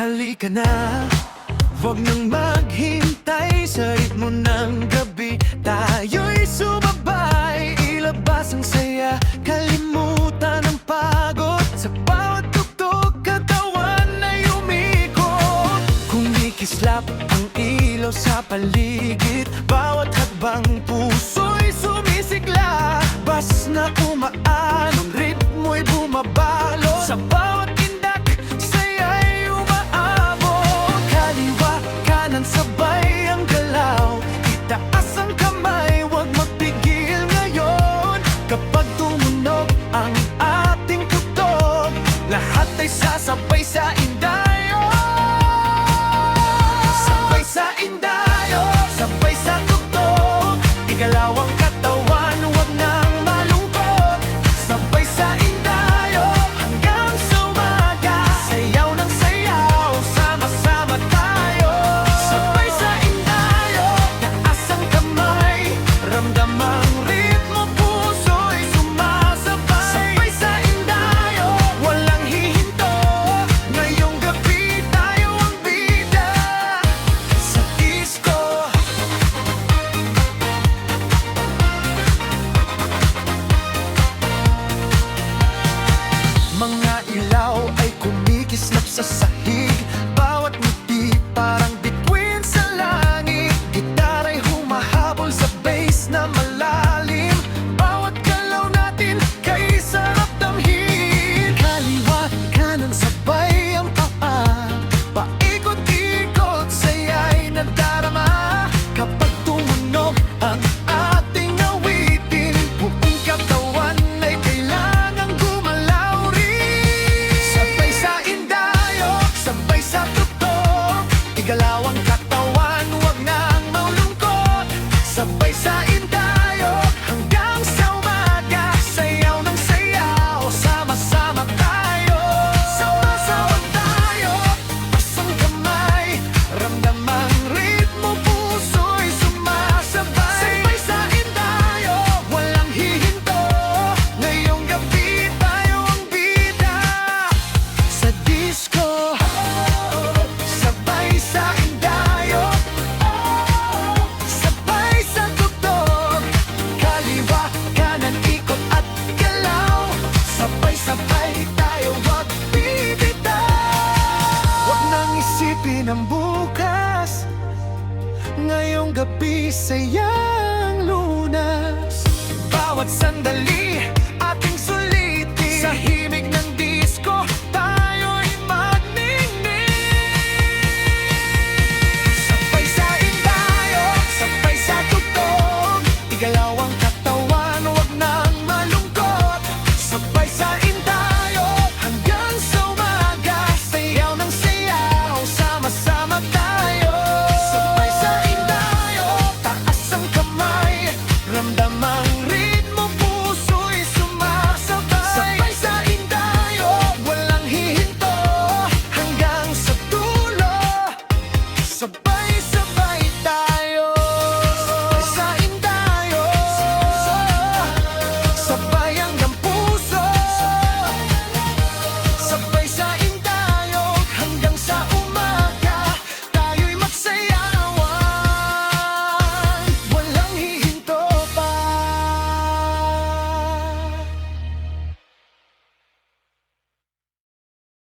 Halika na, huwag nang maghintay sa ritmo ng gabi. Tayo'y sumabay, ilabas ang saya, kalimutan ang pagod. Sa bawat tugtog, katawan ay umikot. Kumikislap ang ilaw sa paligid, bawat hakbang puso'y sumisigla. Bas na umaan, ang ritmo'y bumabalo. Sa bawat indak, saya'y umaabot. Kaliwa, kanan, sabay ang galaw. Itaas ang kamay, huwag magpigil ngayon. Kapag tumunog ang ating tugtog, lahat ay sasabay sa indayo. Sabay sa indayo, sabay sa tugtog. Igalaw ang katawan, huwag nang malungkot. Sabay sa indayo, hanggang sa umaga. Sayaw ng sayaw, sama-sama tayo. Sabay sa indayo, taas ang kamay. Ramdam ang ritmo, puso'y sumasabay. Sabay sa indayo, walang hihinto. Ngayong gabi tayo ang bida sa disco. Mga ilaw ay kumikislap sa sahig, bawat ngiti parang bituin sa langit. Gitara'y humahabol sa bass na malalim, bawat galaw natin kay sarap damhin. Kaliwa, kanan, sabay ang paa, paikot-ikot, saya'y nadarama. Kapag tumunog ang ating awitin, buong katawan ay kailangang gumalaw rin. Sabay sa indayo, sabay sa tugtog. Igalaw ang katawan, huwag nang malungkot. Sabay sa indayo, hanggang sa umaga. Sayaw ng sayaw, sama-sama tayo. Sama-sama tayo, pasang kamay. Ramdam ang ritmo, puso'y sumasabay. Sabay sa indayo, walang hihinto. Ngayong gabi tayo ang bida sa disco. Sabay sa indayo, sabay sa tugtog. Kaliwa, kanan, ikot at galaw. Sabay-sabay tayo, wag bibitaw. Huwag nang isipin ang bukas, ngayong gabi sayang lunas. Bawat sandali